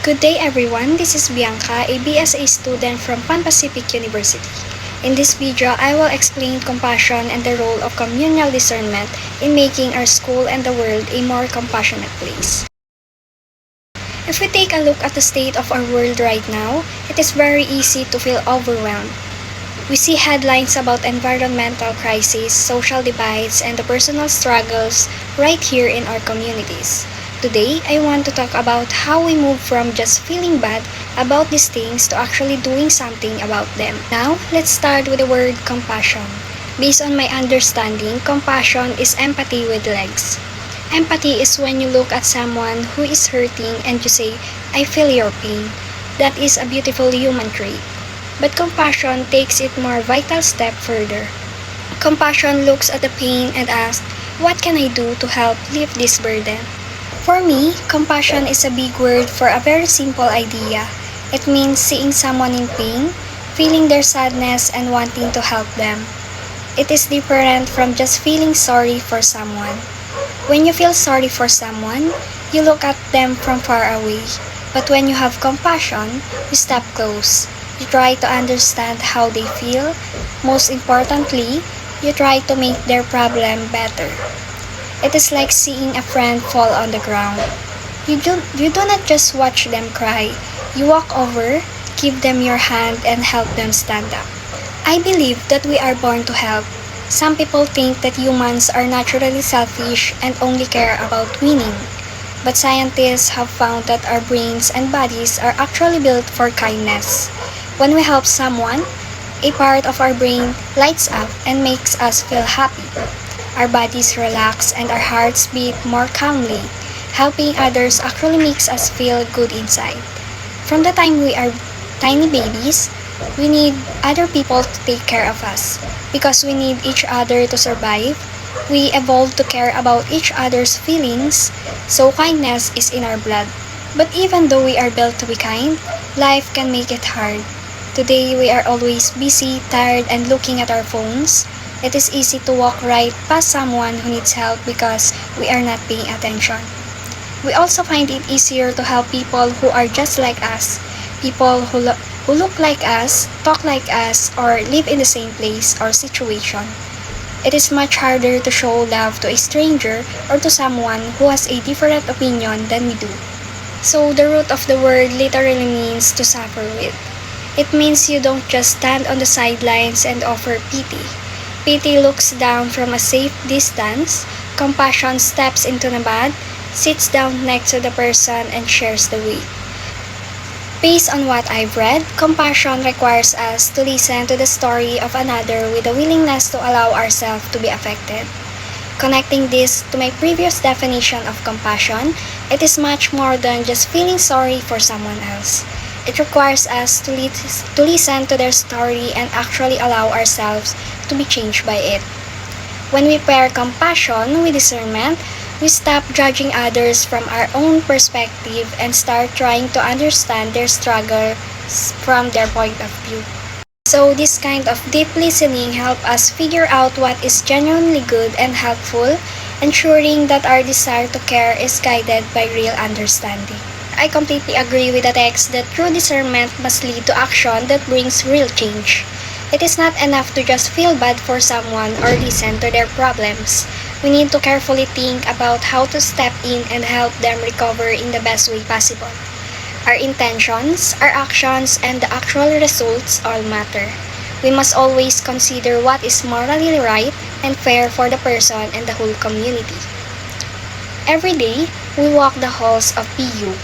Good day everyone, this is Bianca, a BSA student from Pan Pacific University. In this video, I will explain compassion and the role of communal discernment in making our school and the world a more compassionate place. If we take a look at the state of our world right now, it is very easy to feel overwhelmed. We see headlines about environmental crises, social divides, and the personal struggles right here in our communities. Today, I want to talk about how we move from just feeling bad about these things to actually doing something about them. Now, let's start with the word compassion. Based on my understanding, compassion is empathy with legs. Empathy is when you look at someone who is hurting and you say, I feel your pain. That is a beautiful human trait. But compassion takes it more vital step further. Compassion looks at the pain and asks, what can I do to help lift this burden? For me, compassion is a big word for a very simple idea. It means seeing someone in pain, feeling their sadness, and wanting to help them. It is different from just feeling sorry for someone. When you feel sorry for someone, you look at them from far away. But when you have compassion, you step close. You try to understand how they feel. Most importantly, you try to make their problem better. It is like seeing a friend fall on the ground. You do not just watch them cry. You walk over, give them your hand, and help them stand up. I believe that we are born to help. Some people think that humans are naturally selfish and only care about winning. But scientists have found that our brains and bodies are actually built for kindness. When we help someone, a part of our brain lights up and makes us feel happy. Our bodies relax and our hearts beat more calmly. Helping others actually makes us feel good inside. From the time we are tiny babies, we need other people to take care of us. Because we need each other to survive, we evolve to care about each other's feelings, so kindness is in our blood. But even though we are built to be kind, life can make it hard. Today we are always busy, tired, and looking at our phones. It is easy to walk right past someone who needs help because we are not paying attention. We also find it easier to help people who are just like us, people who look like us, talk like us, or live in the same place or situation. It is much harder to show love to a stranger or to someone who has a different opinion than we do. So the root of the word literally means to suffer with. It means you don't just stand on the sidelines and offer pity. Pity looks down from a safe distance. Compassion steps into the mud, sits down next to the person, and shares the weight. Based on what I've read, compassion requires us to listen to the story of another with a willingness to allow ourselves to be affected. Connecting this to my previous definition of compassion, it is much more than just feeling sorry for someone else. It requires us to listen to their story and actually allow ourselves to be changed by it. When we pair compassion with discernment, we stop judging others from our own perspective and start trying to understand their struggles from their point of view. So this kind of deep listening helps us figure out what is genuinely good and helpful, ensuring that our desire to care is guided by real understanding. I completely agree with the text that true discernment must lead to action that brings real change. It is not enough to just feel bad for someone or listen to their problems. We need to carefully think about how to step in and help them recover in the best way possible. Our intentions, our actions, and the actual results all matter. We must always consider what is morally right and fair for the person and the whole community. Every day, we walk the halls of PU.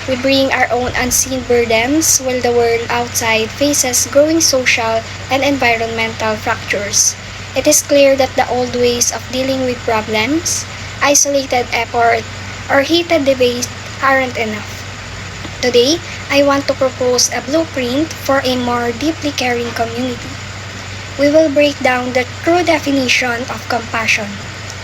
We bring our own unseen burdens while the world outside faces growing social and environmental fractures. It is clear that the old ways of dealing with problems, isolated effort, or heated debate aren't enough. Today, I want to propose a blueprint for a more deeply caring community. We will break down the true definition of compassion.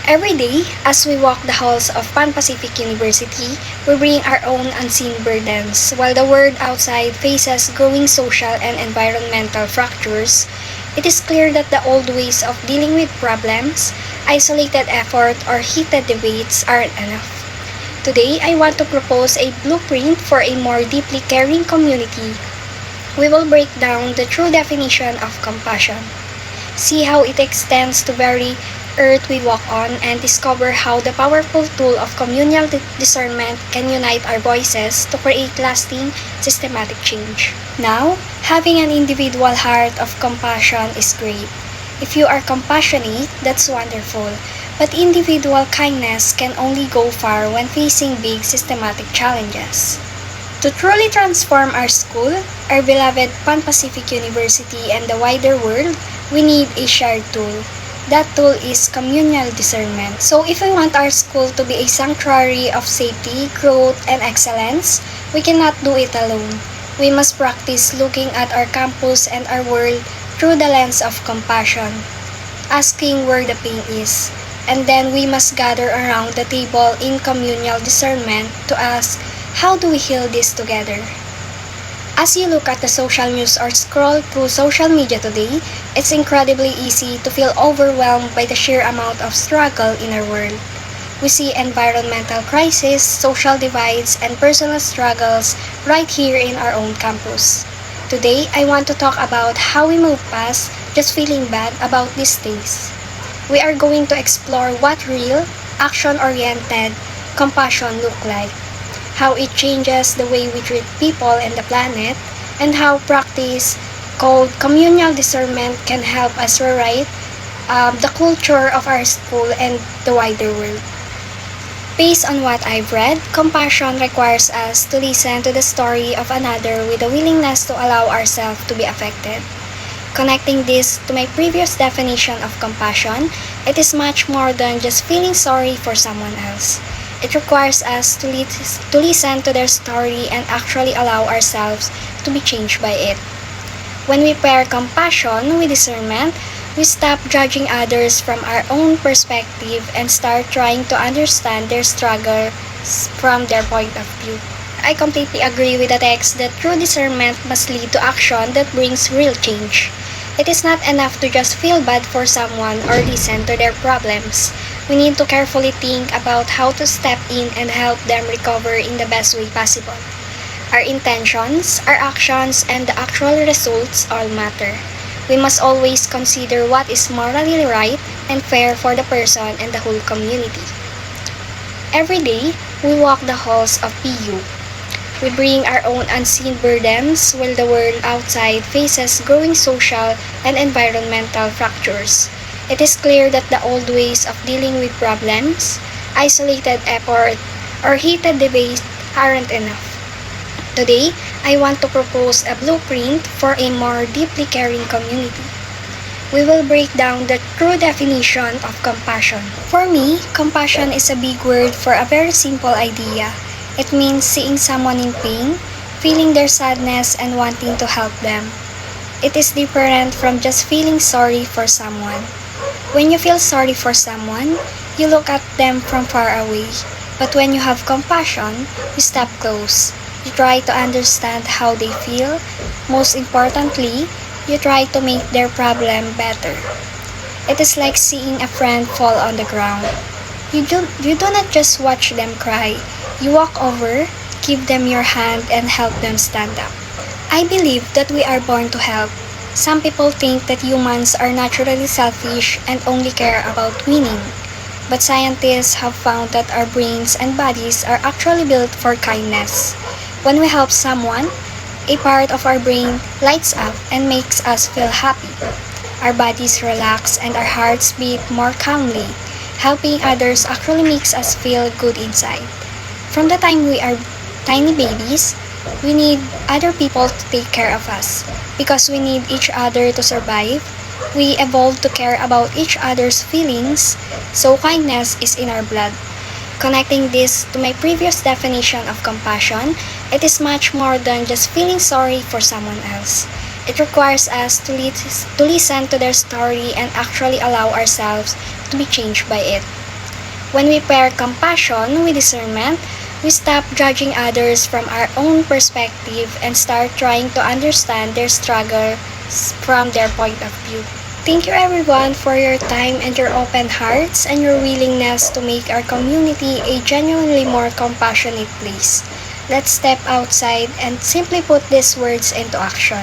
Every day, as we walk the halls of Pan Pacific University, we bring our own unseen burdens. While the world outside faces growing social and environmental fractures, it is clear that the old ways of dealing with problems, isolated effort, or heated debates aren't enough. Today, I want to propose a blueprint for a more deeply caring community. We will break down the true definition of compassion, see how it extends to very earth we walk on, and discover how the powerful tool of communal discernment can unite our voices to create lasting, systematic change. Now, having an individual heart of compassion is great. If you are compassionate, that's wonderful. But individual kindness can only go far when facing big systematic challenges. To truly transform our school, our beloved Pan Pacific University, and the wider world, we need a shared tool. That tool is communal discernment. So if we want our school to be a sanctuary of safety, growth, and excellence, we cannot do it alone. We must practice looking at our campus and our world through the lens of compassion, asking where the pain is. And then we must gather around the table in communal discernment to ask, how do we heal this together? As you look at the social news or scroll through social media today, it's incredibly easy to feel overwhelmed by the sheer amount of struggle in our world. We see environmental crisis, social divides, and personal struggles right here in our own campus. Today, I want to talk about how we move past just feeling bad about these things. We are going to explore what real, action-oriented compassion look like, how it changes the way we treat people and the planet, and how practice called communal discernment can help us rewrite the culture of our school and the wider world. Based on what I've read, compassion requires us to listen to the story of another with a willingness to allow ourselves to be affected. Connecting this to my previous definition of compassion, it is much more than just feeling sorry for someone else. It requires us to listen to their story and actually allow ourselves to be changed by it. When we pair compassion with discernment, we stop judging others from our own perspective and start trying to understand their struggles from their point of view. I completely agree with the text that true discernment must lead to action that brings real change. It is not enough to just feel bad for someone or listen to their problems. We need to carefully think about how to step in and help them recover in the best way possible. Our intentions, our actions, and the actual results all matter. We must always consider what is morally right and fair for the person and the whole community. Every day, we walk the halls of PU. We bring our own unseen burdens while the world outside faces growing social and environmental fractures. It is clear that the old ways of dealing with problems, isolated effort, or heated debate aren't enough. Today, I want to propose a blueprint for a more deeply caring community. We will break down the true definition of compassion. For me, compassion is a big word for a very simple idea. It means seeing someone in pain, feeling their sadness, and wanting to help them. It is different from just feeling sorry for someone. When you feel sorry for someone, you look at them from far away. But when you have compassion, you step close. You try to understand how they feel. Most importantly, you try to make their problem better. It is like seeing a friend fall on the ground. You do not just watch them cry. You walk over, give them your hand, and help them stand up. I believe that we are born to help. Some people think that humans are naturally selfish and only care about winning. But scientists have found that our brains and bodies are actually built for kindness. When we help someone, a part of our brain lights up and makes us feel happy. Our bodies relax and our hearts beat more calmly. Helping others actually makes us feel good inside. From the time we are tiny babies, we need other people to take care of us. Because we need each other to survive, we evolved to care about each other's feelings, so kindness is in our blood. Connecting this to my previous definition of compassion, it is much more than just feeling sorry for someone else. It requires us to listen to their story and actually allow ourselves to be changed by it. When we pair compassion with discernment, we stop judging others from our own perspective and start trying to understand their struggles from their point of view. Thank you everyone for your time and your open hearts and your willingness to make our community a genuinely more compassionate place. Let's step outside and simply put these words into action.